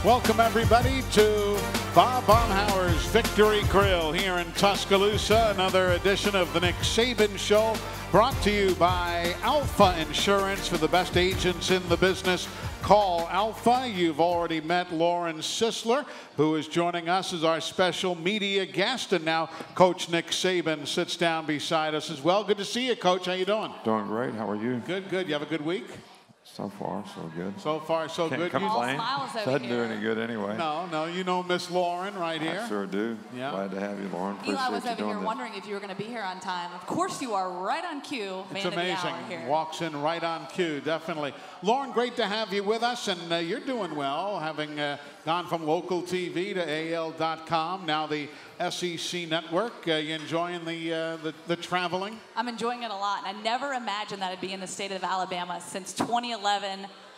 Welcome, everybody, to Bob Baumhauer's Victory Grill here in Tuscaloosa. Another edition of the Nick Saban Show, brought to you by Alpha Insurance. For the best agents in the business, call Alpha. You've already met Lauren Sisler, who is joining us as our special media guest. And now Coach Nick Saban sits down beside us as well. Good to see you, Coach. How you doing? Doing great. How are you? Good, good. You have a good week? So far, so good. So far, so Can't good. complain. Doesn't do any good anyway. No, you know Miss Lauren right here. I sure do. Yeah. Glad to have you, Lauren. Appreciate Eli was you over doing here this. wondering if you were going to be here on time. Of course you are, right on cue. It's Man of the amazing. hour here. Walks in right on cue, definitely. Lauren, great to have you with us, and you're doing well, having gone from local TV to AL.com, now the SEC network. You enjoying the traveling? I'm enjoying it a lot, and I never imagined that I'd be in the state of Alabama since 2011.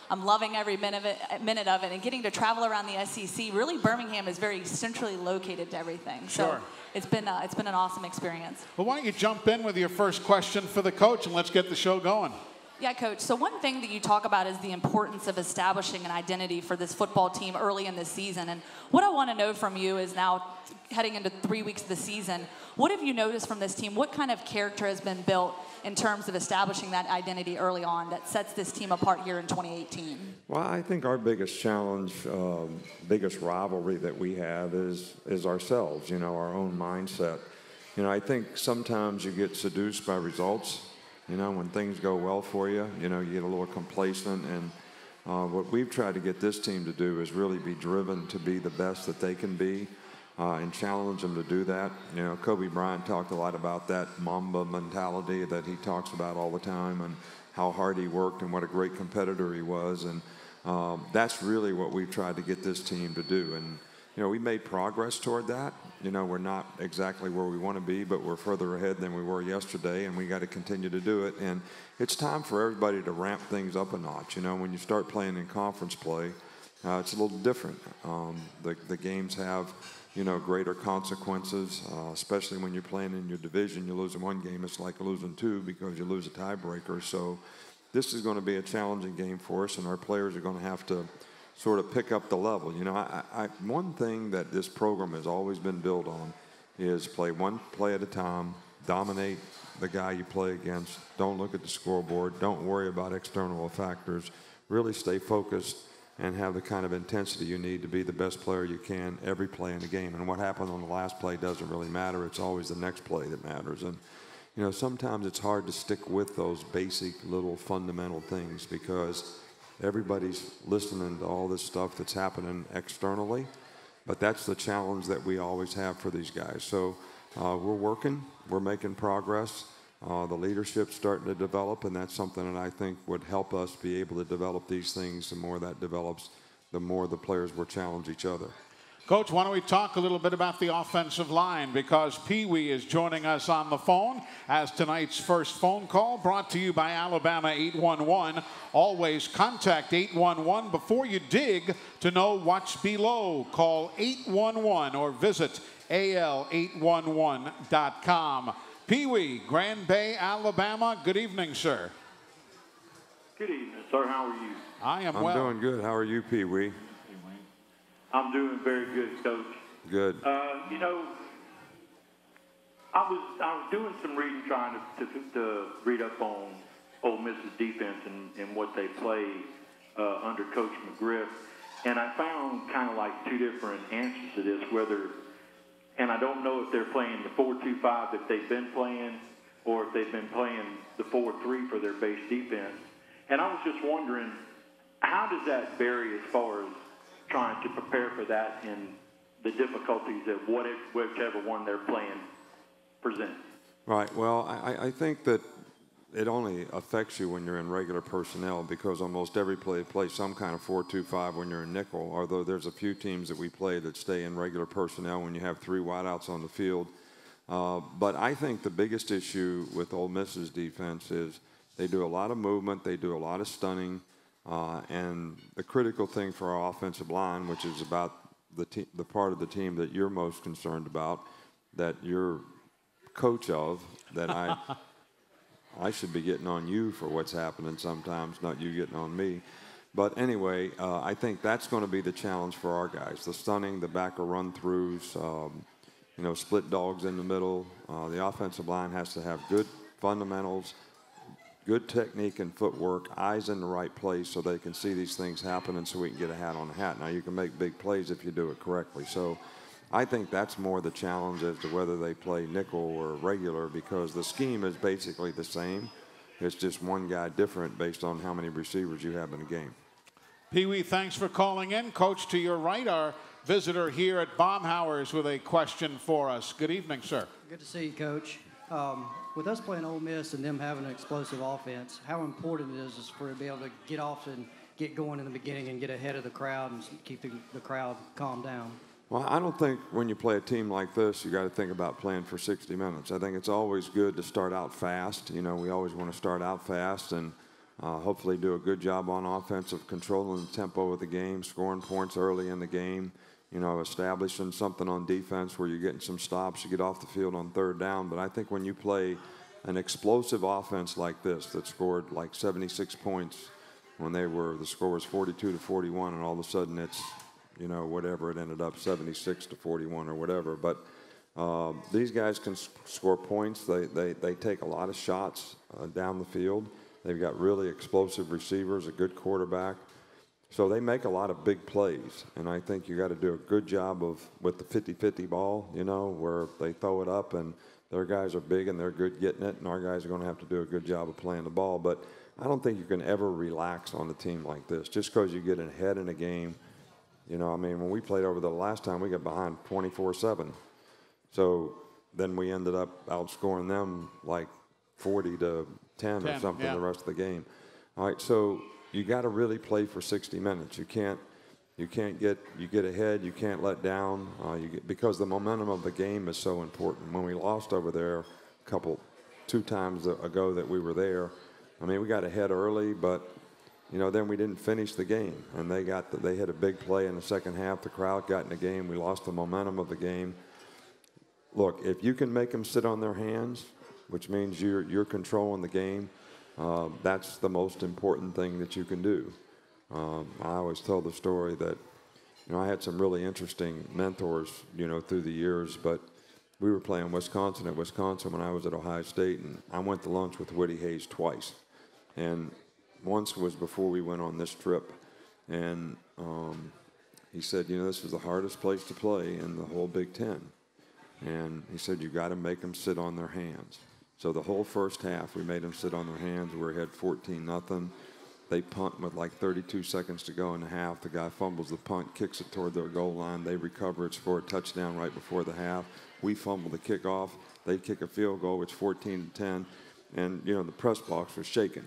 I'm loving every minute of it, and getting to travel around the SEC. Really, Birmingham is very centrally located to everything. Sure. So it's been an awesome experience. Well, why don't you jump in with your first question for the coach, and let's get the show going. Yeah, Coach. So one thing that you talk about is the importance of establishing an identity for this football team early in the season. And what I want to know from you is, now heading into 3 weeks of the season, what have you noticed from this team? What kind of character has been built in terms of establishing that identity early on that sets this team apart here in 2018? Well, I think our biggest challenge, biggest rivalry that we have is ourselves, our own mindset. I think sometimes you get seduced by results. When things go well for you, you get a little complacent. And what we've tried to get this team to do is really be driven to be the best that they can be and challenge them to do that. Kobe Bryant talked a lot about that Mamba mentality that he talks about all the time, and how hard he worked and what a great competitor he was. And that's really what we've tried to get this team to do. And we made progress toward that. We're not exactly where we want to be, but we're further ahead than we were yesterday, and we got to continue to do it. And it's time for everybody to ramp things up a notch. When you start playing in conference play, it's a little different. The games have, greater consequences, especially when you're playing in your division. You lose in one game, it's like losing two because you lose a tiebreaker. So this is going to be a challenging game for us, and our players are going to have to sort of pick up the level. One thing that this program has always been built on is play one play at a time, dominate the guy you play against, don't look at the scoreboard, don't worry about external factors, really stay focused and have the kind of intensity you need to be the best player you can every play in the game. And what happened on the last play doesn't really matter. It's always the next play that matters. And sometimes it's hard to stick with those basic little fundamental things because everybody's listening to all this stuff that's happening externally, but that's the challenge that we always have for these guys. So we're working, we're making progress. The leadership's starting to develop, and that's something that I think would help us be able to develop these things. The more that develops, the more the players will challenge each other. Coach, why don't we talk a little bit about the offensive line, because Pee Wee is joining us on the phone as tonight's first phone call, brought to you by Alabama 811. Always contact 811 before you dig to know what's below. Call 811 or visit al811.com. Pee Wee, Grand Bay, Alabama. Good evening, sir. Good evening, sir. How are you? I'm well. I'm doing good. How are you, Pee Wee? I'm doing very good, Coach. Good. I was doing some reading, trying to read up on Ole Miss's defense and what they play under Coach McGriff, and I found kind of like two different answers to this. And I don't know if they're playing the 4-2-5 that they've been playing, or if they've been playing the 4-3 for their base defense. And I was just wondering, how does that vary as far as trying to prepare for that and the difficulties that whichever one they're playing presents? Right. Well, I think that it only affects you when you're in regular personnel, because almost every play plays some kind of 4-2-5 when you're in nickel, although there's a few teams that we play that stay in regular personnel when you have three wideouts on the field. But I think the biggest issue with Ole Miss's defense is they do a lot of movement, they do a lot of stunning, and the critical thing for our offensive line, which is about the part of the team that you're most concerned about, that you're coach of, that I should be getting on you for what's happening sometimes, not you getting on me. But anyway, I think that's going to be the challenge for our guys. The stunning, the backer run-throughs, you know, split dogs in the middle. The offensive line has to have good fundamentals, good technique and footwork, eyes in the right place so they can see these things happen and so we can get a hat on a hat. Now, you can make big plays if you do it correctly. So I think that's more the challenge as to whether they play nickel or regular, because the scheme is basically the same. It's just one guy different based on how many receivers you have in a game. Pee-wee, thanks for calling in. Coach, to your right, our visitor here at Baumhower's with a question for us. Good evening, sir. Good to see you, Coach. With us playing Ole Miss and them having an explosive offense, how important it is for to be able to get off and get going in the beginning and get ahead of the crowd and keep the crowd calmed down? Well, I don't think when you play a team like this, you got to think about playing for 60 minutes. I think it's always good to start out fast. You know, we always want to start out fast and hopefully do a good job on offense of controlling the tempo of the game, scoring points early in the game, you know, establishing something on defense where you're getting some stops, you get off the field on third down. But I think when you play an explosive offense like this that scored like 76 points when the score was 42-41, and all of a sudden it's, you know, whatever, it ended up 76-41 or whatever. But these guys can score points. They take a lot of shots down the field. They've got really explosive receivers, a good quarterback. So they make a lot of big plays. And I think you got to do a good job with the 50-50 ball, you know, where they throw it up and their guys are big and they're good getting it, and our guys are going to have to do a good job of playing the ball. But I don't think you can ever relax on a team like this just because you get ahead in a game. You know, I mean, when we played over the last time, we got behind 24-7. So then we ended up outscoring them like 40-10 or something the rest of the game. All right, so you got to really play for 60 minutes. You get ahead, you can't let down, because the momentum of the game is so important. When we lost over there two times ago that we were there, I mean, we got ahead early, but you know, then we didn't finish the game, and they hit a big play in the second half. The crowd got in the game. We lost the momentum of the game. Look, if you can make them sit on their hands, which means you're controlling the game, that's the most important thing that you can do. I always tell the story that, you know, I had some really interesting mentors, you know, through the years, but we were playing Wisconsin when I was at Ohio State, and I went to lunch with Woody Hayes twice. And once was before we went on this trip, and he said, you know, this is the hardest place to play in the whole Big Ten. And he said, you got to make them sit on their hands. So the whole first half, we made them sit on their hands. We were ahead 14-0. They punt with like 32 seconds to go in the half. The guy fumbles the punt, kicks it toward their goal line. They recover it, score a touchdown right before the half. We fumble the kickoff. They kick a field goal. It's 14-10. And, you know, the press box was shaking.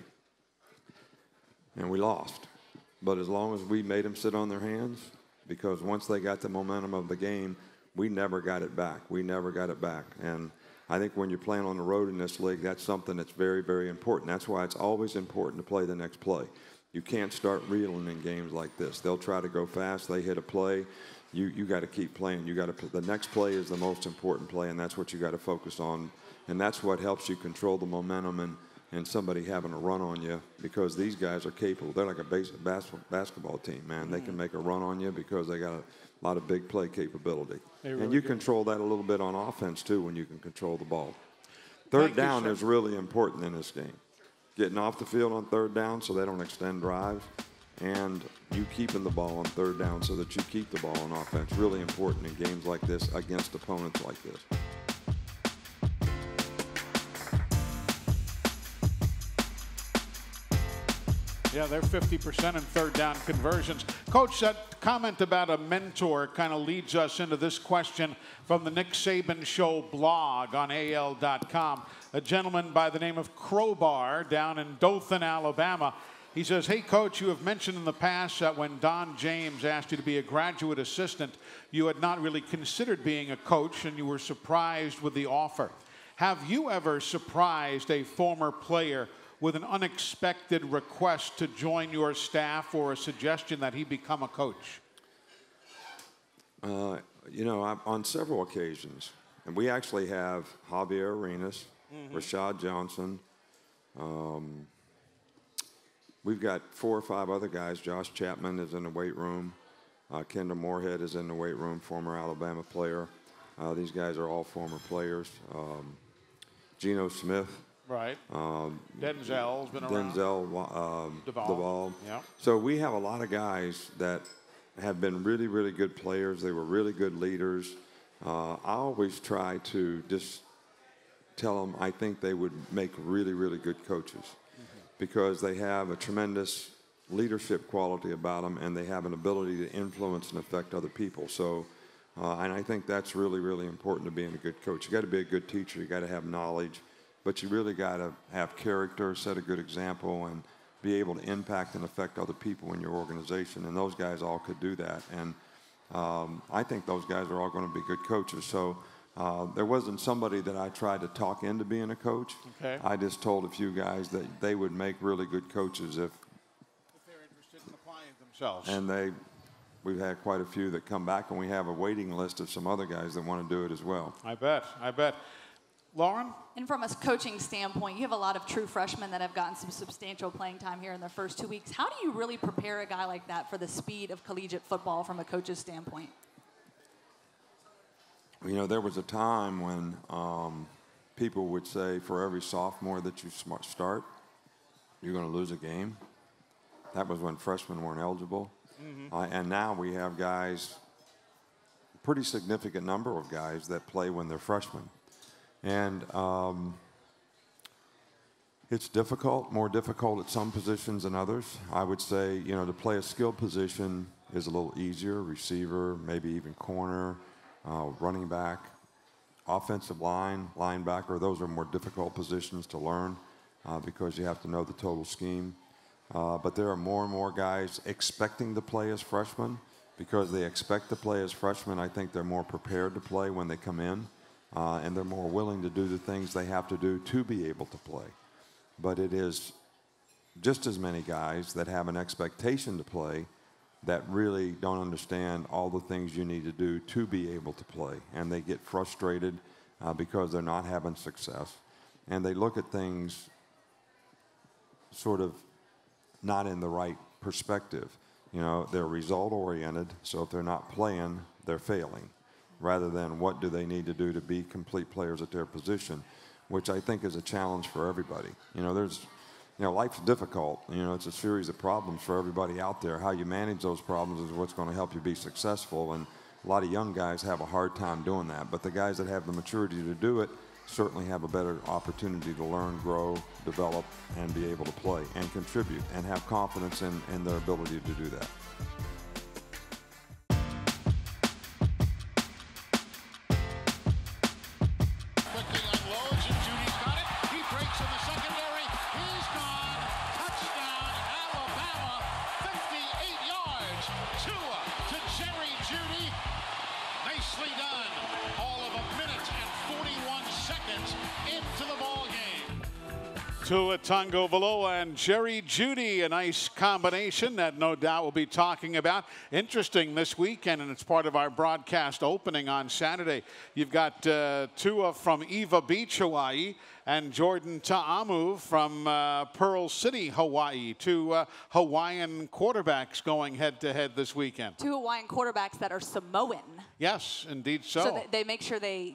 And we lost. But as long as we made them sit on their hands, because once they got the momentum of the game, we never got it back. And I think when you're playing on the road in this league, that's something that's very, very important. That's why it's always important to play the next play. You can't start reeling in games like this. They'll try to go fast. They hit a play. You got to keep playing. The next play is the most important play, and that's what you got to focus on. And that's what helps you control the momentum and somebody having a run on you, because these guys are capable. They're like a basketball team, man. They can make a run on you because they got a lot of big play capability. Really, and you control that a little bit on offense, too, when you can control the ball. Third down is really important in this game. Getting off the field on third down so they don't extend drives, and you keeping the ball on third down so that you keep the ball on offense. Really important in games like this against opponents like this. Yeah, they're 50% in third down conversions. Coach, that comment about a mentor kind of leads us into this question from the Nick Saban Show blog on AL.com. A gentleman by the name of Crowbar down in Dothan, Alabama. He says, hey, Coach, you have mentioned in the past that when Don James asked you to be a graduate assistant, you had not really considered being a coach and you were surprised with the offer. Have you ever surprised a former player with an unexpected request to join your staff or a suggestion that he become a coach? You know, on several occasions. And we actually have Javier Arenas, Rashad Johnson, we've got 4 or 5 other guys. Josh Chapman is in the weight room. Kendall Moorhead is in the weight room, former Alabama player. These guys are all former players. Geno Smith. Right. Denzel's been around. Duvall. Yeah. So we have a lot of guys that have been really, really good players. They were really good leaders. I always try to just tell them I think they would make really, really good coaches because they have a tremendous leadership quality about them and they have an ability to influence and affect other people. So, and I think that's really, really important to being a good coach. You got to be a good teacher. You got to have knowledge. But you really got to have character, set a good example, and be able to impact and affect other people in your organization. And those guys all could do that. And I think those guys are all going to be good coaches. So there wasn't somebody that I tried to talk into being a coach. Okay. I just told a few guys that they would make really good coaches if they're interested in applying themselves. And we've had quite a few that come back, and we have a waiting list of some other guys that want to do it as well. I bet. Lauren? And from a coaching standpoint, you have a lot of true freshmen that have gotten some substantial playing time here in their first 2 weeks. How do you really prepare a guy like that for the speed of collegiate football from a coach's standpoint? You know, there was a time when people would say for every sophomore that you start, you're going to lose a game. That was when freshmen weren't eligible. And now we have guys, a pretty significant number of guys that play when they're freshmen. And it's difficult, more difficult at some positions than others. I would say, you know, to play a skill position is a little easier, receiver, maybe even corner, running back, offensive line, linebacker. Those are more difficult positions to learn because you have to know the total scheme. But there are more and more guys expecting to play as freshmen. Because they expect to play as freshmen, I think they're more prepared to play when they come in. And they're more willing to do the things they have to do to be able to play. But it is just as many guys that have an expectation to play that really don't understand all the things you need to do to be able to play. And they get frustrated because they're not having success. And they look at things sort of not in the right perspective. You know, they're result-oriented, so if they're not playing, they're failing, rather than what do they need to do to be complete players at their position, which I think is a challenge for everybody. You know, life's difficult. You know, it's a series of problems for everybody out there. How you manage those problems is what's going to help you be successful, and a lot of young guys have a hard time doing that. But the guys that have the maturity to do it certainly have a better opportunity to learn, grow, develop, and be able to play and contribute and have confidence in their ability to do that. Tua Tagovailoa and Jerry Jeudy, a nice combination that no doubt we'll be talking about. Interesting this weekend, and it's part of our broadcast opening on Saturday. You've got Tua from Eva Beach, Hawaii, and Jordan Ta'amu from Pearl City, Hawaii. Two Hawaiian quarterbacks going head-to-head this weekend. Two Hawaiian quarterbacks that are Samoan. Yes, indeed so. So they make sure they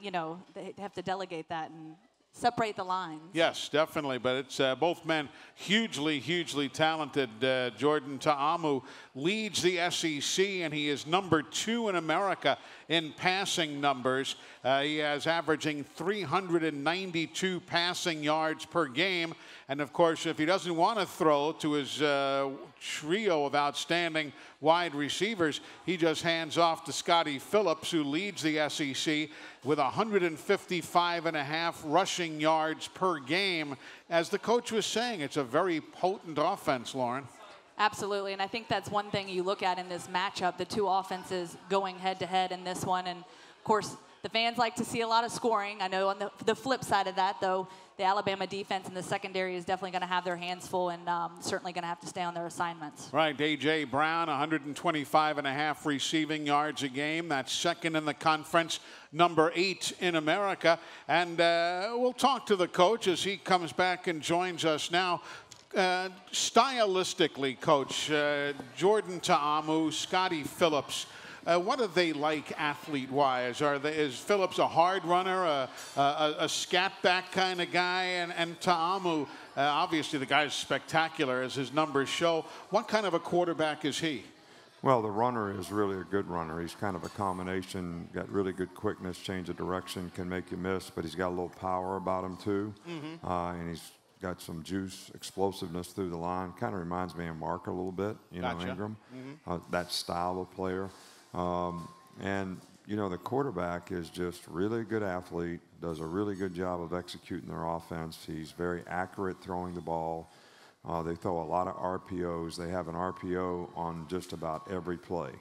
have to delegate that and separate the lines. Yes, definitely, but it's both men hugely, hugely talented. Jordan Ta'amu leads the SEC, and he is number 2 in America in passing numbers. He is averaging 392 passing yards per game. And, of course, if he doesn't want to throw to his trio of outstanding wide receivers, he just hands off to Scotty Phillips, who leads the SEC with 155.5 rushing yards per game. As the coach was saying, it's a very potent offense, Lauren. Absolutely, and I think that's one thing you look at in this matchup, the two offenses going head-to-head in this one. And, of course, the fans like to see a lot of scoring. I know on the flip side of that, though, the Alabama defense in the secondary is definitely going to have their hands full and certainly going to have to stay on their assignments. Right, A.J. Brown, 125.5 receiving yards a game. That's second in the conference, number 8 in America. And we'll talk to the coach as he comes back and joins us now. Stylistically, Coach, Jordan Ta'amu, Scotty Phillips, what are they like athlete-wise? Is Phillips a hard runner, a scat-back kind of guy? And Ta'amu, obviously the guy's spectacular as his numbers show. What kind of a quarterback is he? Well, the runner is really a good runner. He's kind of a combination, got really good quickness, change of direction, can make you miss, but he's got a little power about him too. And he's got some juice, explosiveness through the line. Kind of reminds me of Mark a little bit, you know, Ingram, that style of player. And, you know, the quarterback is just really a good athlete, does a really good job of executing their offense. He's very accurate throwing the ball. They throw a lot of RPOs. They have an RPO on just about every play.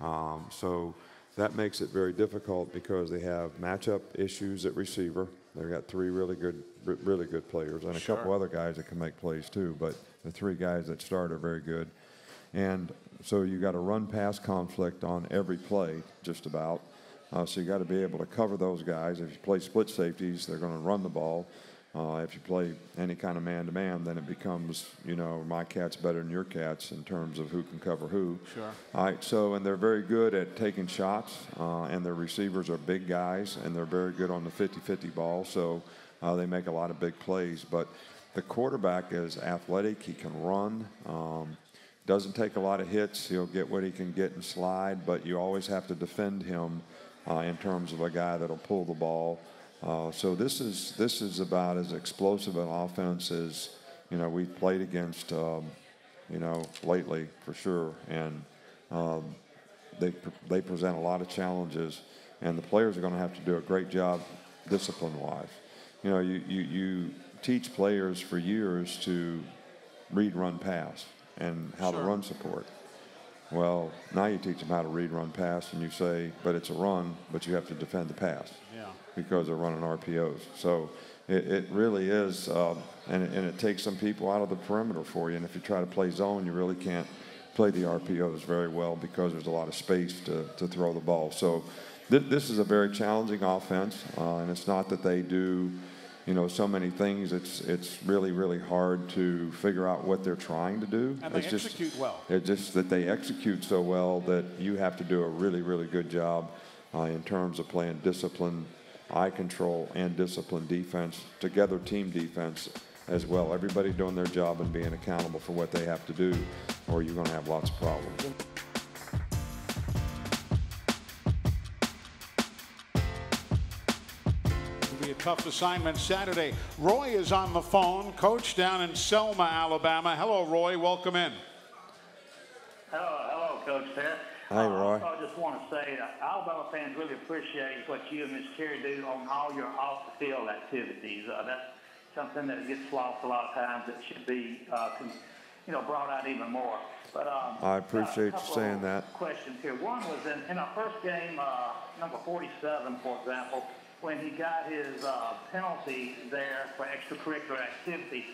So that makes it very difficult because they have matchup issues at receiver. They've got three really good players and a couple other guys that can make plays too, but the three guys that start are very good. And so you got a run-pass conflict on every play, just about. So you got to be able to cover those guys. If you play split safeties, they're going to run the ball. If you play any kind of man-to-man, then it becomes, you know, my cat's better than your cat's in terms of who can cover who. Sure. All right, so, and they're very good at taking shots, and their receivers are big guys, and they're very good on the 50-50 ball, so they make a lot of big plays. But the quarterback is athletic. He can run. Doesn't take a lot of hits. He'll get what he can get and slide, but you always have to defend him in terms of a guy that'll pull the ball. So this is about as explosive an offense as, you know, we've played against, you know, lately for sure. And they present a lot of challenges, and the players are going to have to do a great job discipline-wise. You know, you teach players for years to read, run, pass, and how to run support. Well, now you teach them how to read, run, pass, and you say, but it's a run, but you have to defend the pass because they're running RPOs. So it really is, and it takes some people out of the perimeter for you. And if you try to play zone, you really can't play the RPOs very well because there's a lot of space to throw the ball. So this is a very challenging offense, and it's not that they do, you know, so many things. It's really, really hard to figure out what they're trying to do. And they execute well. It's just that they execute so well that you have to do a really, really good job in terms of playing discipline, eye control, and discipline defense, together team defense as well. Everybody doing their job and being accountable for what they have to do, or you're going to have lots of problems. A tough assignment Saturday. Roy is on the phone, coach down in Selma, Alabama. Hello, Roy. Welcome in. Hello, Coach Ted. Hi, Roy. I just want to say that Alabama fans really appreciate what you and Miss Carey do on all your off-the-field activities. That's something that gets lost a lot of times. That should be, you know, brought out even more. But I appreciate you saying that. Questions here. One was in our first game, number 47, for example, when he got his penalty there for extracurricular activity.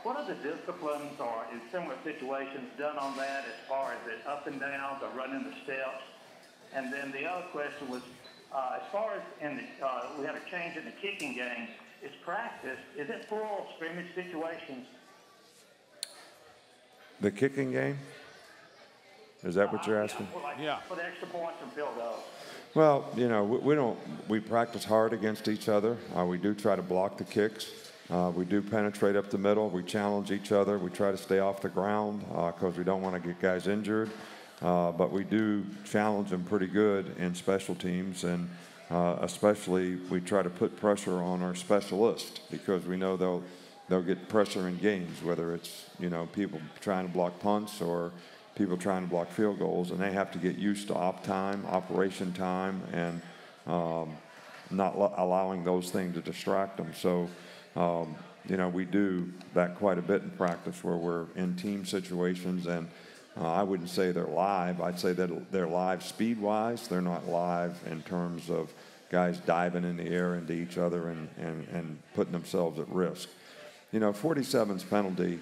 What are the disciplines or in similar situations done on that as far as it up and down, the running the steps? And then the other question was, as far as we had a change in the kicking game, is practice, is it full scrimmage situations? The kicking game? Is that what you're asking? Yeah. For the extra points and field goals. Well, you know, we practice hard against each other. We do try to block the kicks. We do penetrate up the middle. We challenge each other. We try to stay off the ground because we don't want to get guys injured. But we do challenge them pretty good in special teams, and especially we try to put pressure on our specialists because we know they'll get pressure in games, whether it's, you know, people trying to block punts or people trying to block field goals, and they have to get used to op time, operation time, and not allowing those things to distract them. So, you know, we do that quite a bit in practice where we're in team situations, and I wouldn't say they're live. I'd say that they're live speed-wise. They're not live in terms of guys diving in the air into each other and putting themselves at risk. You know, 47's penalty,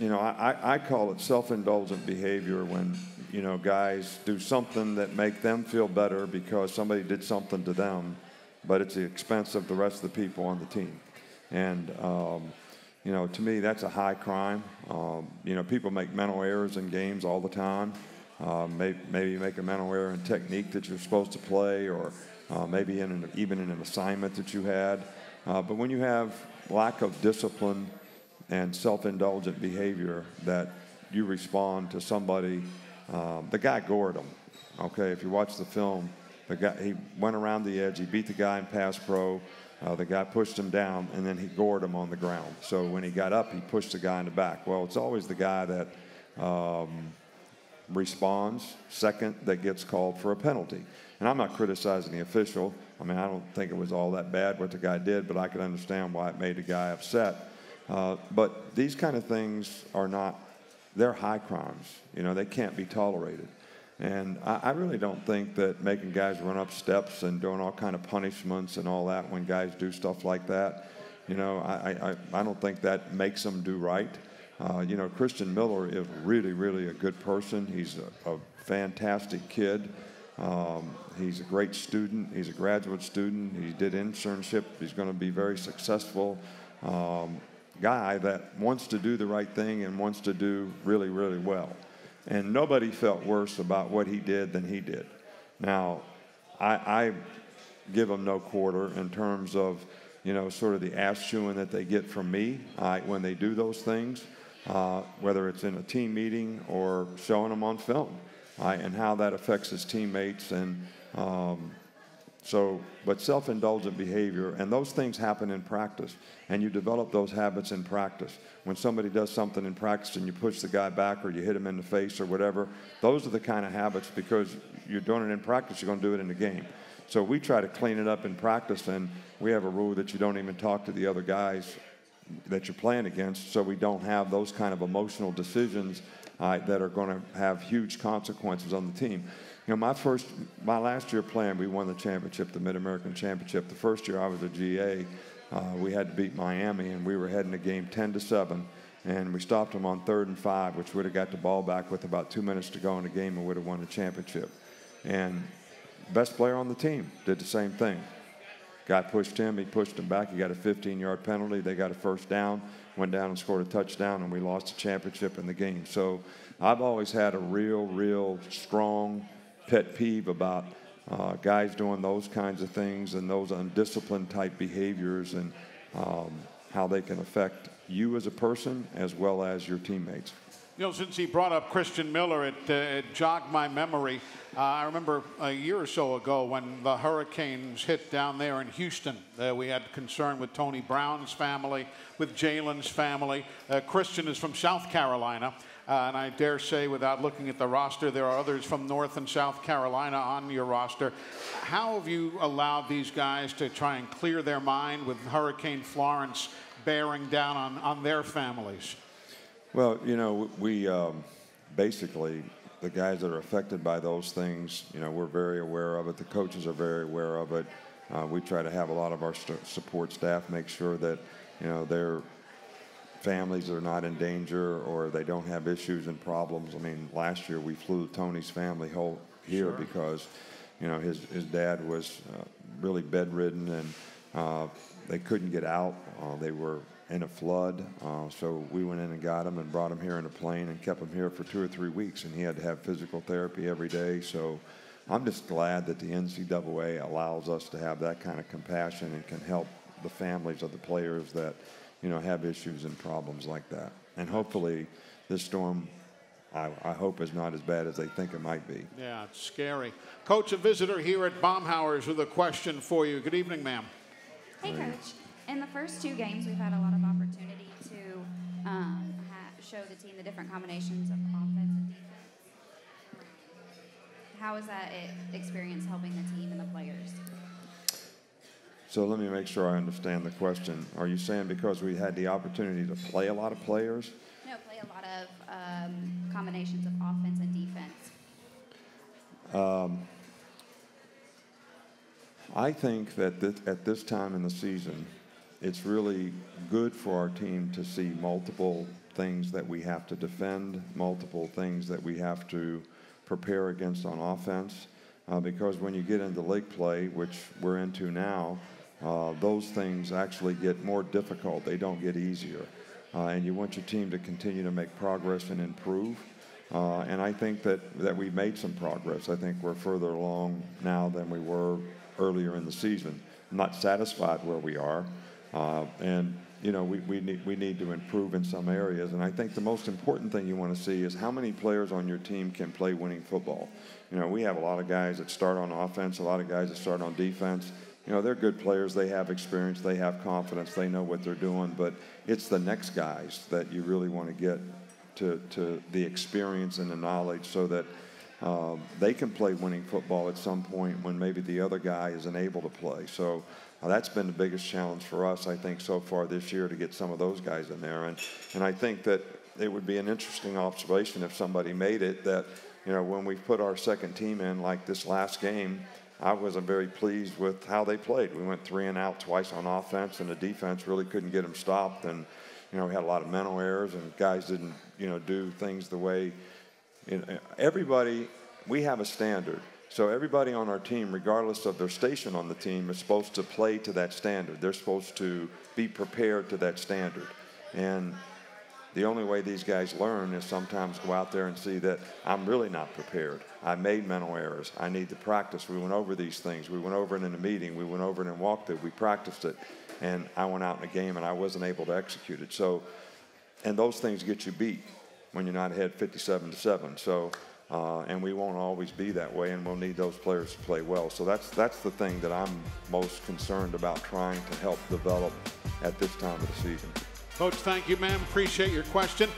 you know, I call it self-indulgent behavior when, you know, guys do something that make them feel better because somebody did something to them, but it's the expense of the rest of the people on the team. And, you know, to me, that's a high crime. You know, people make mental errors in games all the time. Maybe you make a mental error in technique that you're supposed to play, or maybe even in an assignment that you had. But when you have lack of discipline and self-indulgent behavior, that you respond to somebody, the guy gored him. Okay, if you watch the film, he went around the edge, he beat the guy in pass pro, the guy pushed him down, and then he gored him on the ground. So when he got up, he pushed the guy in the back. Well, it's always the guy that responds second that gets called for a penalty. And I'm not criticizing the official. I mean, I don't think it was all that bad what the guy did, but I can understand why it made the guy upset. But these kind of things are not, they're high crimes. You know, they can't be tolerated. And I really don't think that making guys run up steps and doing all kind of punishments and all that when guys do stuff like that, you know, I don't think that makes them do right. You know, Christian Miller is really, really a good person. He's a fantastic kid. He's a great student. He's a graduate student. He did internship. He's going to be very successful. Guy that wants to do the right thing and wants to do really, really well. And nobody felt worse about what he did than he did. Now, I give him no quarter in terms of, you know, sort of the ass chewing that they get from me when they do those things, whether it's in a team meeting or showing them on film, and how that affects his teammates. And but self-indulgent behavior, and those things happen in practice, and you develop those habits in practice. When somebody does something in practice and you push the guy back or you hit him in the face or whatever, those are the kind of habits, because you're doing it in practice, you're going to do it in the game. So we try to clean it up in practice, and we have a rule that you don't even talk to the other guys that you're playing against, so we don't have those kind of emotional decisions that are going to have huge consequences on the team. You know, my last year playing, we won the championship, the Mid-American Championship. The first year I was a GA, we had to beat Miami, and we were heading the game 10-7, and we stopped them on 3rd and 5, which would have got the ball back with about 2 minutes to go in the game and would have won the championship. And best player on the team did the same thing. Guy pushed him, he pushed him back, he got a 15-yard penalty, they got a first down, went down and scored a touchdown, and we lost the championship in the game. So I've always had a real strong pet peeve about guys doing those kinds of things and those undisciplined type behaviors, and how they can affect you as a person as well as your teammates. You know, since he brought up Christian Miller, it jogged my memory. I remember a year or so ago when the Hurricanes hit down there in Houston. We had concern with Tony Brown's family, with Jalen's family. Christian is from South Carolina. And I dare say, without looking at the roster, there are others from North and South Carolina on your roster. How have you allowed these guys to try and clear their mind with Hurricane Florence bearing down on their families? Well, you know, we basically, the guys that are affected by those things, you know, we're very aware of it. The coaches are very aware of it. We try to have a lot of our support staff make sure that, you know, their families are not in danger or they don't have issues and problems. I mean, last year we flew Tony's family whole here because, you know, his dad was really bedridden, and they couldn't get out. They were in a flood, so we went in and got him and brought him here in a plane and kept him here for 2 or 3 weeks, and he had to have physical therapy every day. So I'm just glad that the NCAA allows us to have that kind of compassion and can help the families of the players that, you know, have issues and problems like that. And hopefully this storm, I hope, is not as bad as they think it might be. Yeah, it's scary. Coach, a visitor here at Baumhauer's with a question for you. Good evening, ma'am. Hey, Coach. In the first 2 games, we've had a lot of opportunity to show the team the different combinations of offense and defense. How is that experience helping the team and the players? So let me make sure I understand the question. Are you saying because we had the opportunity to play a lot of players? No, play a lot of combinations of offense and defense. I think that at this time in the season, it's really good for our team to see multiple things that we have to defend, multiple things that we have to prepare against on offense, because when you get into league play, which we're into now, those things actually get more difficult. They don't get easier. and you want your team to continue to make progress and improve. And I think that we've made some progress. I think we're further along now than we were earlier in the season. I'm not satisfied where we are, and you know, we need to improve in some areas. And I think the most important thing you want to see is how many players on your team can play winning football. You know, we have a lot of guys that start on offense, a lot of guys that start on defense. You know, they're good players. They have experience. They have confidence. They know what they're doing. But it's the next guys that you really want to get to the experience and the knowledge so that they can play winning football at some point when maybe the other guy isn't able to play. So that's been the biggest challenge for us, I think, so far this year, to get some of those guys in there. And I think that it would be an interesting observation if somebody made it that, you know, when we put our second team in, like this last game, I wasn't very pleased with how they played. We went 3 and out twice on offense, and the defense really couldn't get them stopped. And, you know, we had a lot of mental errors, and guys didn't, you know, do things the way, you know, everybody, we have a standard. So everybody on our team, regardless of their station on the team, is supposed to play to that standard. They're supposed to be prepared to that standard. And the only way these guys learn is sometimes go out there and see that I'm really not prepared. I made mental errors. I need to practice. We went over these things. We went over it in a meeting. We went over it and walked it. We practiced it. And I went out in a game and I wasn't able to execute it. So, and those things get you beat when you're not ahead 57-7. So, and we won't always be that way, and we'll need those players to play well. So that's the thing that I'm most concerned about trying to help develop at this time of the season. Coach, thank you, ma'am. Appreciate your question.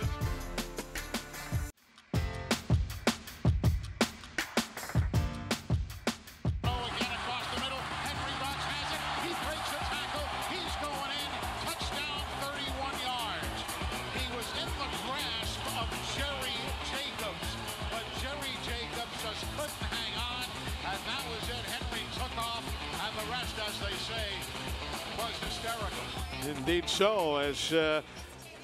Indeed so, as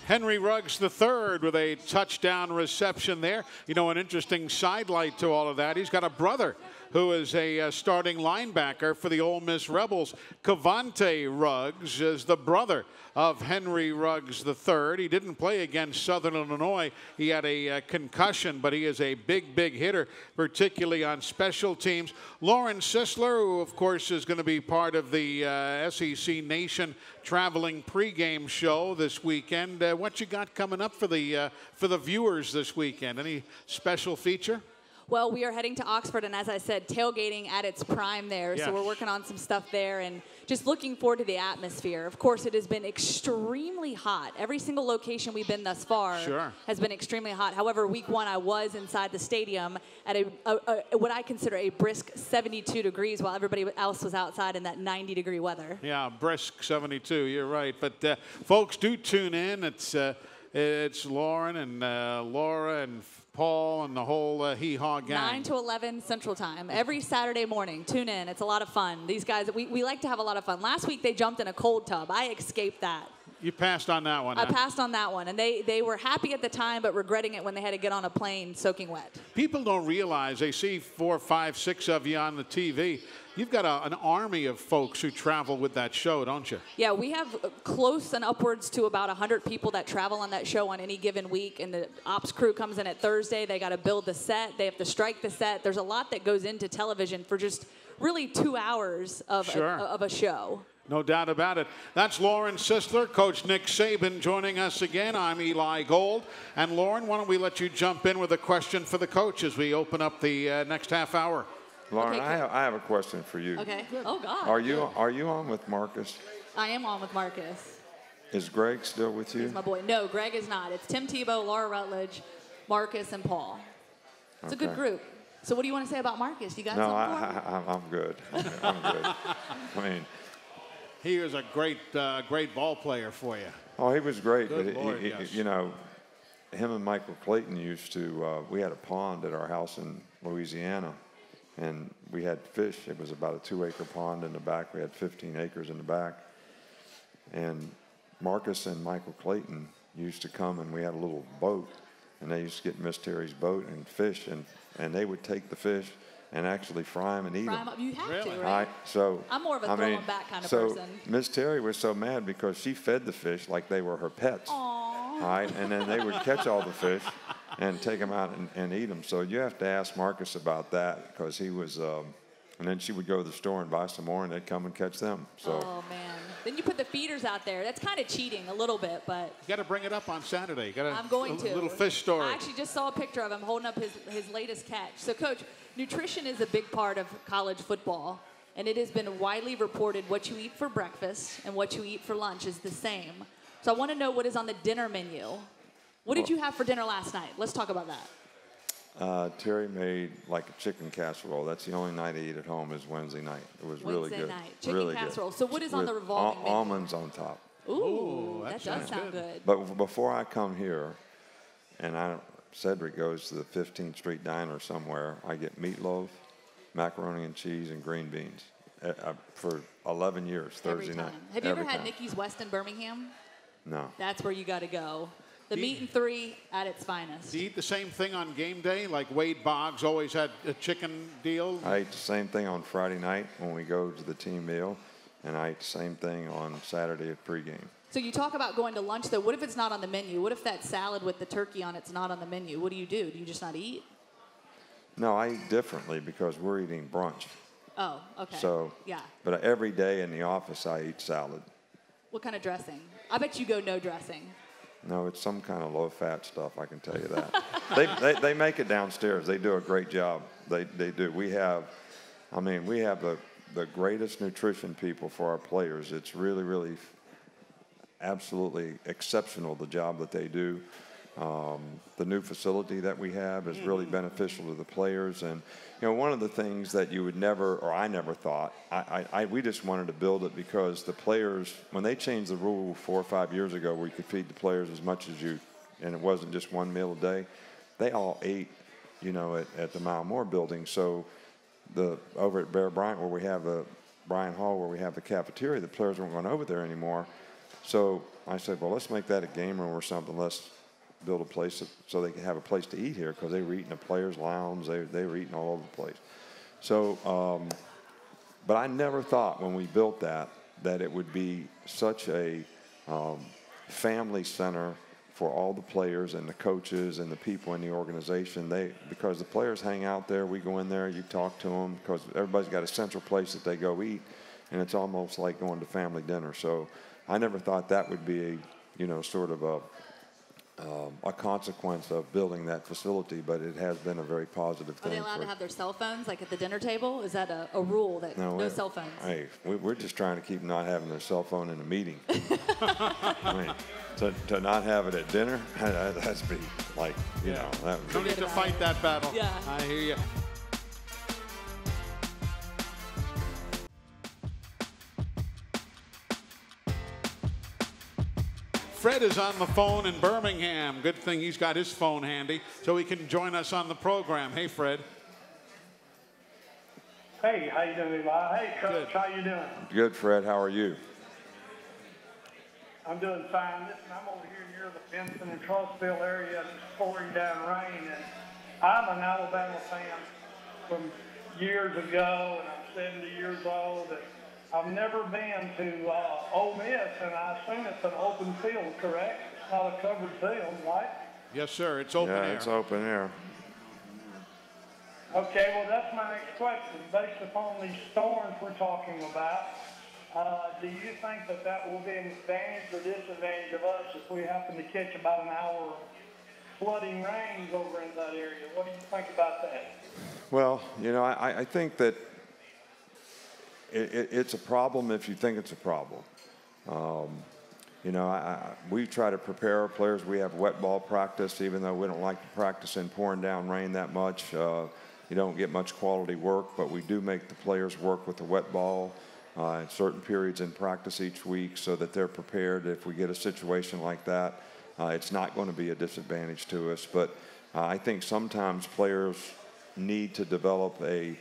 Henry Ruggs III with a touchdown reception there. You know, an interesting sidelight to all of that, he's got a brother who is a starting linebacker for the Ole Miss Rebels. Cavante Ruggs is the brother of Henry Ruggs III. He didn't play against Southern Illinois. He had a concussion, but he is a big, big hitter, particularly on special teams. Lauren Sisler, who of course is going to be part of the SEC Nation traveling pregame show this weekend. What you got coming up for the viewers this weekend? Any special feature? Well, we are heading to Oxford, and as I said, tailgating at its prime there. Yes. So we're working on some stuff there and just looking forward to the atmosphere. Of course, it has been extremely hot. Every single location we've been thus far has been extremely hot. However, week 1, I was inside the stadium at what I consider a brisk 72 degrees while everybody else was outside in that 90-degree weather. Yeah, brisk 72, you're right. But folks, do tune in. It's Lauren and Laura and Paul and the whole hee-haw gang. 9 to 11 Central Time. Every Saturday morning. Tune in. It's a lot of fun. These guys, we like to have a lot of fun. Last week, they jumped in a cold tub. I escaped that. You passed on that one. I passed on that one. And they were happy at the time, but regretting it when they had to get on a plane soaking wet. People don't realize, they see 4, 5, 6 of you on the TV. You've got an army of folks who travel with that show, don't you? Yeah, we have close and upwards to about 100 people that travel on that show on any given week. And the ops crew comes in at Thursday. They got to build the set. They have to strike the set. There's a lot that goes into television for just really 2 hours of a show. No doubt about it. That's Lauren Sisler, Coach Nick Saban joining us again. I'm Eli Gold. And Lauren, why don't we let you jump in with a question for the coach as we open up the next half hour. Lauren, okay, I have a question for you. Okay. Oh, God. Are you on with Marcus? I am on with Marcus. Is Greg still with you? He's my boy. No, Greg is not. It's Tim Tebow, Laura Rutledge, Marcus, and Paul. It's a good group. So what do you want to say about Marcus? You got something for him? I'm good. I'm good. I mean, he was a great ball player for you. Oh, he was great. Good but Lord, yes. You know, him and Michael Clayton used to, we had a pond at our house in Louisiana, and we had fish. It was about a 2-acre pond in the back. We had 15 acres in the back. And Marcus and Michael Clayton used to come, and we had a little boat, and they used to get Miss Terry's boat and fish, and they would take the fish and actually fry them and eat them. You have to, right? Right. So I'm more of a throw them back kind of person. So Miss Terry was so mad because she fed the fish like they were her pets. Aww. All right, and then they would catch all the fish and take them out and eat them. So you have to ask Marcus about that because he was, and then she would go to the store and buy some more, and they'd come and catch them. So. Oh, man. Then you put the feeders out there. That's kind of cheating a little bit, but. You got to bring it up on Saturday. You got I'm going to. Little fish story. I actually just saw a picture of him holding up his latest catch. So, Coach, nutrition is a big part of college football, and it has been widely reported what you eat for breakfast and what you eat for lunch is the same. So I want to know what is on the dinner menu. What did you have for dinner last night? Let's talk about that. Terry made like a chicken casserole. That's the only night I eat at home is Wednesday night. It was really good. Wednesday night, chicken really casserole. Good. So what is on the revolving menu? Almonds on top. Ooh, that does sound good. But before I come here, and Cedric goes to the 15th Street Diner somewhere, I get meatloaf, macaroni and cheese, and green beans for 11 years, Thursday night. Have you ever had Nikki's West in Birmingham? No. That's where you got to go. The meat and three at its finest. Do you eat the same thing on game day? Like Wade Boggs always had a chicken deal? I eat the same thing on Friday night when we go to the team meal, and I eat the same thing on Saturday at pregame. So you talk about going to lunch, though. What if it's not on the menu? What if that salad with the turkey on it's not on the menu? What do? Do you just not eat? No, I eat differently because we're eating brunch. Oh, okay. So, yeah. But every day in the office, I eat salad. What kind of dressing? I bet you go no dressing. No, it's some kind of low-fat stuff, I can tell you that. they make it downstairs. They do a great job. They do. We have the greatest nutrition people for our players. It's really, really absolutely exceptional, the job that they do. The new facility that we have is really beneficial to the players. And, you know, one of the things that you would never, or I never thought, we just wanted to build it because the players, when they changed the rule 4 or 5 years ago where you could feed the players as much as you, and it wasn't just one meal a day, they all ate, you know, at the Mile Moore building. So over at Bear Bryant where we have Bryan Hall where we have the cafeteria, the players weren't going over there anymore. So I said, well, let's make that a game room or something. Let's build a place so they can have a place to eat here because they were eating in the players' lounge. They were eating all over the place. So, but I never thought when we built that it would be such a family center for all the players and the coaches and the people in the organization. Because the players hang out there, we go in there, you talk to them because everybody's got a central place that they go eat, and it's almost like going to family dinner. So I never thought that would be sort of a consequence of building that facility, but it has been a very positive thing. Are they allowed to have their cell phones, like at the dinner table? Is that a rule that no cell phones? Hey, we're just trying to keep not having their cell phone in a meeting. I mean, to not have it at dinner, that's be like, you know. No need to fight that battle. Yeah. I hear you. Fred is on the phone in Birmingham. Good thing he's got his phone handy so he can join us on the program. Hey, Fred. Hey, how you doing, Eli? Hey, Coach, Good. how you doing? Good, Fred. How are you? I'm doing fine. Listen, I'm over here near the Benson and Trussville area. It's pouring down rain, and I'm an Alabama fan from years ago, and I'm 70 years old. And I've never been to Ole Miss, and I assume it's an open field, correct? It's not a covered field, right? Yes, sir. It's open air. Yeah, it's open air. Okay, well, that's my next question. Based upon these storms we're talking about, do you think that will be an advantage or disadvantage of us if we happen to catch about an hour of flooding rains over in that area? What do you think about that? Well, you know, I think that it's a problem if you think it's a problem. You know, we try to prepare our players. We have wet ball practice, even though we don't like to practice in pouring down rain that much. You don't get much quality work, but we do make the players work with the wet ball in certain periods in practice each week so that they're prepared if we get a situation like that. It's not going to be a disadvantage to us, but I think sometimes players need to develop a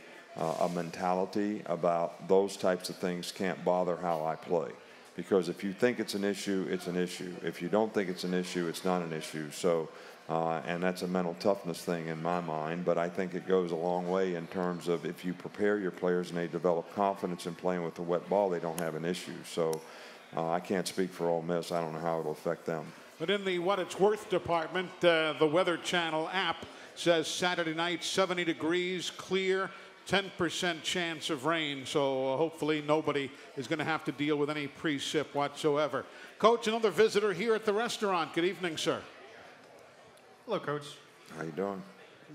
mentality about those types of things can't bother how I play. Because if you think it's an issue, it's an issue. If you don't think it's an issue, it's not an issue. So, and that's a mental toughness thing in my mind, but I think it goes a long way in terms of if you prepare your players and they develop confidence in playing with the wet ball, they don't have an issue. So I can't speak for Ole Miss. I don't know how it'll affect them. But in the what it's worth department, the Weather Channel app says Saturday night, 70 degrees, clear, 10% chance of rain. So hopefully nobody is going to have to deal with any precip whatsoever. Coach, another visitor here at the restaurant. Good evening, sir. Hello, Coach. How you doing?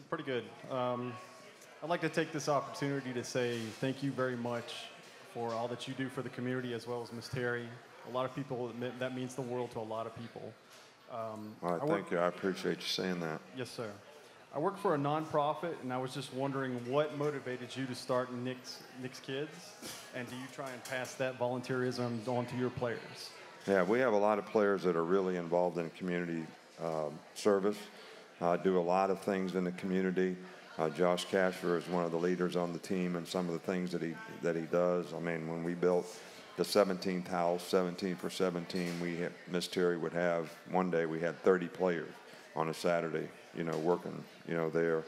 Pretty good. I'd like to take this opportunity to say thank you very much for all that you do for the community, as well as Miss Terry. A lot of people, that means the world to a lot of people. All right, thank you. I appreciate you saying that. Yes, sir. I work for a nonprofit, and I was just wondering what motivated you to start Nick's Kids, and do you try and pass that volunteerism on to your players? Yeah, we have a lot of players that are really involved in community service, do a lot of things in the community. Josh Casher is one of the leaders on the team, and some of the things that he does. I mean, when we built the 17th house, 17 for 17, Miss Terry would have, one day we had 30 players on a Saturday, working, there,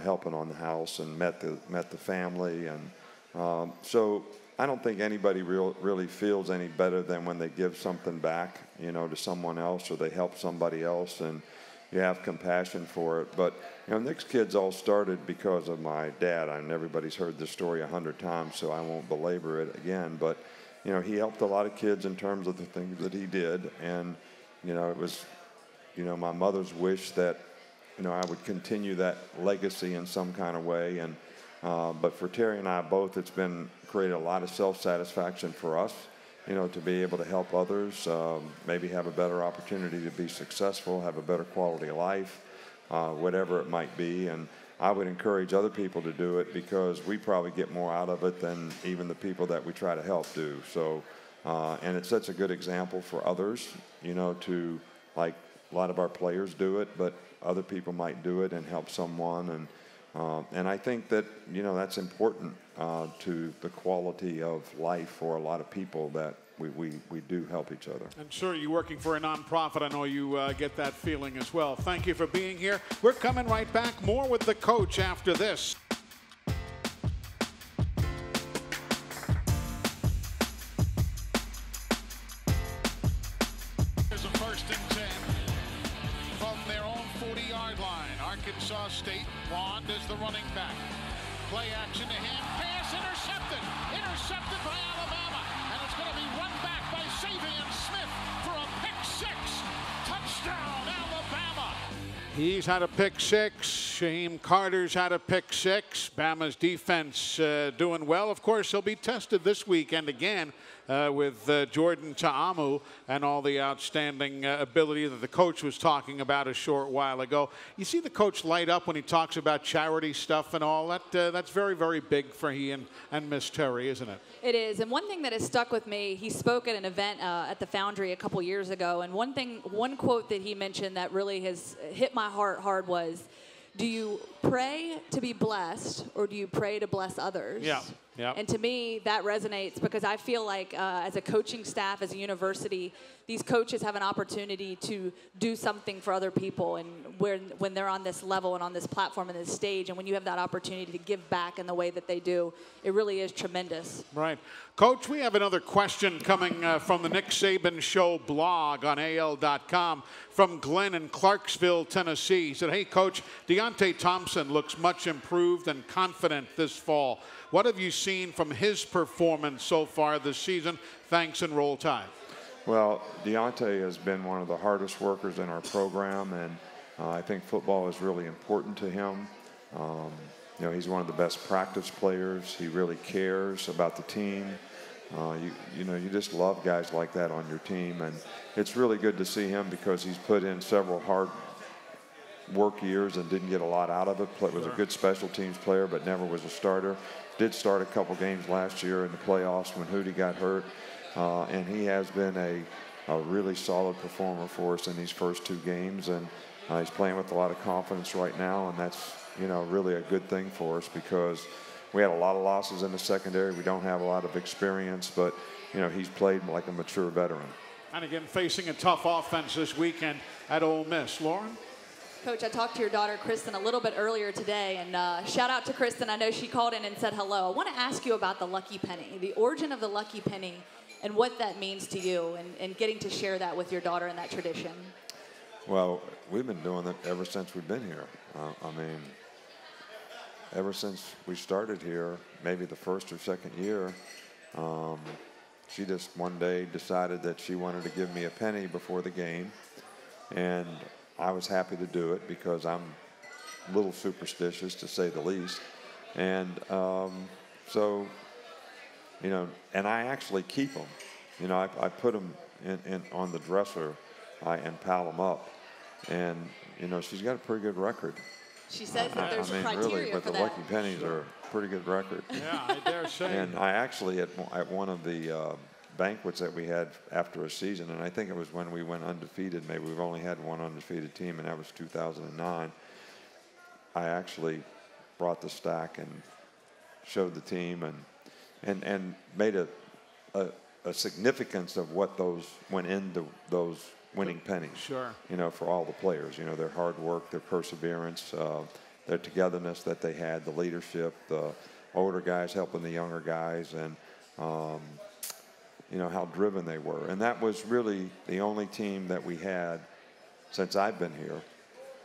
helping on the house, and met the family. And so I don't think anybody really feels any better than when they give something back, to someone else, or they help somebody else, and you have compassion for it. But, Nick's Kids all started because of my dad. And everybody's heard this story 100 times, so I won't belabor it again. But, he helped a lot of kids in terms of the things that he did. And, it was, my mother's wish that, I would continue that legacy in some kind of way. And but for Terry and I both, it's created a lot of self-satisfaction for us, to be able to help others, maybe have a better opportunity to be successful, have a better quality of life, whatever it might be. And I would encourage other people to do it, because we probably get more out of it than even the people that we try to help do. So, and it sets a good example for others, to, like, a lot of our players do it, but other people might do it and help someone. And I think that, that's important to the quality of life for a lot of people, that we do help each other. And sir, you're working for a nonprofit. I know you get that feeling as well. Thank you for being here. We're coming right back. More with the coach after this. There's a 1st and 10 from their own 40-yard line. Arkansas State, Bond is the running back. Play action to him. Pass intercepted. Intercepted by Alabama. And it's going to be run back by Savion Smith for a pick 6. Touchdown, Alabama. He's had a pick 6. Shaheem Carter's had a pick 6. Bama's defense doing well. Of course, he'll be tested this weekend again with Jordan Ta'amu and all the outstanding ability that the coach was talking about a short while ago. You see the coach light up when he talks about charity stuff and all that. That's very, very big for he and Miss Terry, isn't it? It is. And one thing that has stuck with me, he spoke at an event at the Foundry a couple years ago, and one quote that he mentioned that really has hit my heart hard was, do you pray to be blessed, or do you pray to bless others? Yeah. Yep. And to me, that resonates, because I feel like as a coaching staff, as a university, these coaches have an opportunity to do something for other people, and when they're on this level and on this platform and this stage, and when you have that opportunity to give back in the way that they do, it really is tremendous. Right. Coach, we have another question coming from the Nick Saban Show blog on AL.com from Glenn in Clarksville, Tennessee. He said, hey, Coach, Deonte Thompson looks much improved and confident this fall. What have you seen from his performance so far this season? Thanks, and roll tide. Well, Deonte has been one of the hardest workers in our program, and I think football is really important to him. He's one of the best practice players. He really cares about the team. You just love guys like that on your team, and it's really good to see him, because he's put in several hard work years and didn't get a lot out of it. Was a good special teams player, but never was a starter. Did start a couple games last year in the playoffs when Hootie got hurt, and he has been a really solid performer for us in these first 2 games, and he's playing with a lot of confidence right now, and that's really a good thing for us, because we had a lot of losses in the secondary. We don't have a lot of experience, but he's played like a mature veteran. And again, facing a tough offense this weekend at Ole Miss. Lauren? Coach, I talked to your daughter, Kristen, a little bit earlier today, and shout out to Kristen. I know she called in and said hello. I want to ask you about the Lucky Penny, the origin of the Lucky Penny, and what that means to you, and getting to share that with your daughter in that tradition. Well, we've been doing it ever since we've been here. I mean, ever since we started here, maybe the first or second year, she just one day decided that she wanted to give me a penny before the game. And I was happy to do it because I'm a little superstitious, to say the least. And so, you know, and I actually keep them. You know, I put them in on the dresser and pal them up. And, you know, she's got a pretty good record. She says that there's I mean, criteria really, but for the that. Lucky Pennies are a pretty good record. Yeah, I dare say. And I actually, at one of the banquets that we had after a season, and I think it was when we went undefeated, maybe we've only had one undefeated team, and that was 2009, I actually brought the stack and showed the team and made a significance of what those went into those winning pennies. Sure. You know, for all the players, you know, their hard work, their perseverance, their togetherness that they had, the leadership, the older guys helping the younger guys, and, you know, how driven they were. And that was really the only team that we had since I've been here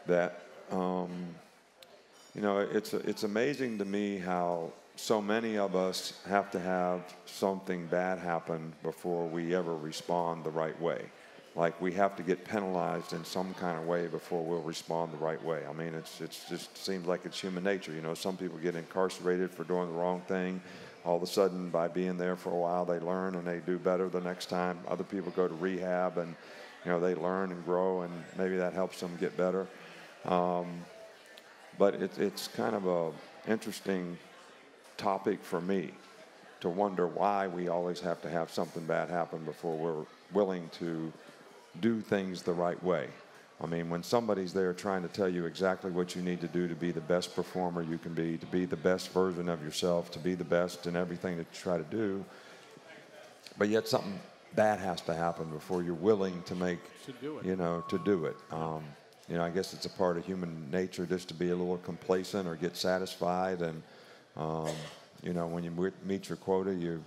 that, you know, it's amazing to me how so many of us have to have something bad happen before we ever respond the right way. Like, we have to get penalized in some kind of way before we'll respond the right way. I mean, it's just seems like it's human nature. You know, some people get incarcerated for doing the wrong thing. All of a sudden, by being there for a while, they learn and they do better the next time. Other people go to rehab and, you know, they learn and grow, and maybe that helps them get better. But it's kind of a interesting topic for me to wonder why we always have to have something bad happen before we're willing to do things the right way. I mean, when somebody's there trying to tell you exactly what you need to do to be the best performer you can be, to be the best version of yourself, to be the best in everything that you try to do, but yet something bad has to happen before you're willing to make, you know, to do it. You know, I guess it's a part of human nature just to be a little complacent or get satisfied, and you know, when you meet your quota, you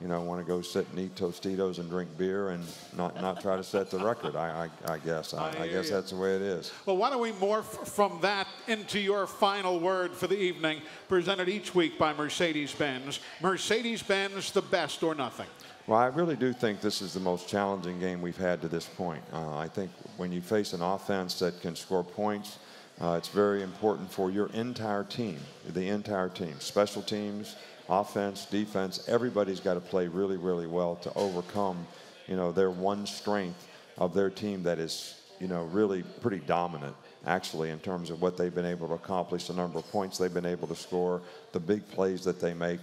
know, want to go sit and eat Tostitos and drink beer and not try to set the record. I guess. I guess that's the way it is. Well, why don't we morph from that into your final word for the evening, presented each week by Mercedes-Benz. Mercedes-Benz, the best or nothing. Well, I really do think this is the most challenging game we've had to this point. I think when you face an offense that can score points, it's very important for your entire team, the entire team, special teams, offense, defense. Everybody's got to play really, really well to overcome, you know, their one strength of their team that is, you know, really pretty dominant, actually, in terms of what they've been able to accomplish, the number of points they've been able to score, the big plays that they make.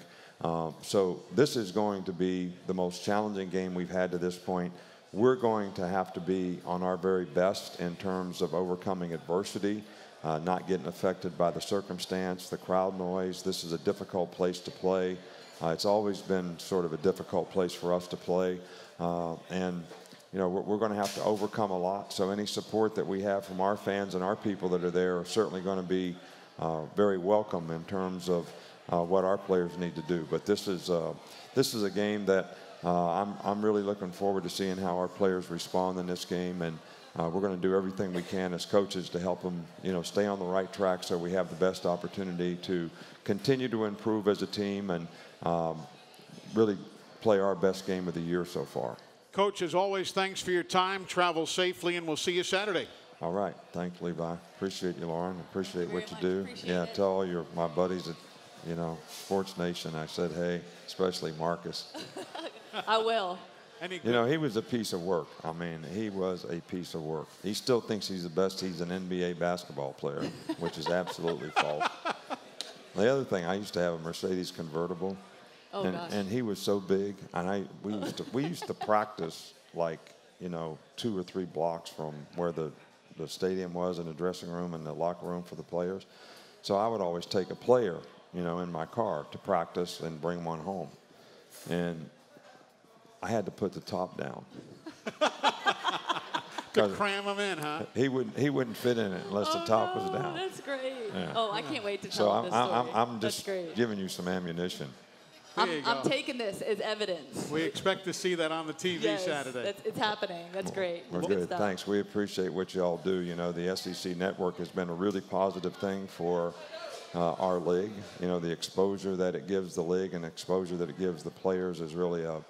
So this is going to be the most challenging game we've had to this point. We're going to have to be on our very best in terms of overcoming adversity, not getting affected by the circumstance, the crowd noise. This is a difficult place to play. It's always been sort of a difficult place for us to play. And, you know, we're going to have to overcome a lot. So any support that we have from our fans and our people that are there are certainly going to be very welcome in terms of what our players need to do. But this is a game that I'm really looking forward to seeing how our players respond in this game, and we're going to do everything we can as coaches to help them, you know, stay on the right track so we have the best opportunity to continue to improve as a team and really play our best game of the year so far. Coach, as always, thanks for your time. Travel safely, and we'll see you Saturday. All right. Thanks, Levi. Appreciate you, Lauren. Appreciate Very what you much do. appreciate Yeah, it. tell all my buddies at, you know, Sports Nation, I said, hey, especially Marcus. I will. You know, he was a piece of work. I mean, he was a piece of work. He still thinks he's the best. He's an NBA basketball player, which is absolutely false. The other thing, I used to have a Mercedes convertible, and he was so big, and we used to practice like, you know, 2 or 3 blocks from where the stadium was, and the dressing room and the locker room for the players. So I would always take a player, you know, in my car to practice and bring one home, and I had to put the top down. To cram him in, huh? He wouldn't fit in it unless the top was down. That's great. Yeah. Oh, I can't wait to So tell this story. I'm That's just great. giving you some ammunition. I'm taking this as evidence. We expect to see that on the TV yes, Saturday. It's happening. That's great. We're That's good. stuff. Thanks. We appreciate what you all do. You know, the SEC Network has been a really positive thing for our league. You know, the exposure that it gives the league and exposure that it gives the players is really a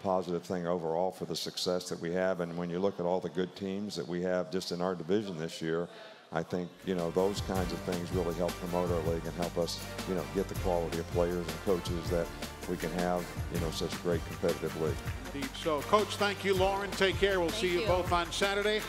positive thing overall for the success that we have. And when you look at all the good teams that we have just in our division this year, I think, you know, those kinds of things really help promote our league and help us, you know, get the quality of players and coaches that we can have, you know, such a great competitive league. Indeed. So, Coach, thank you. Lauren, take care. We'll see you both on Saturday.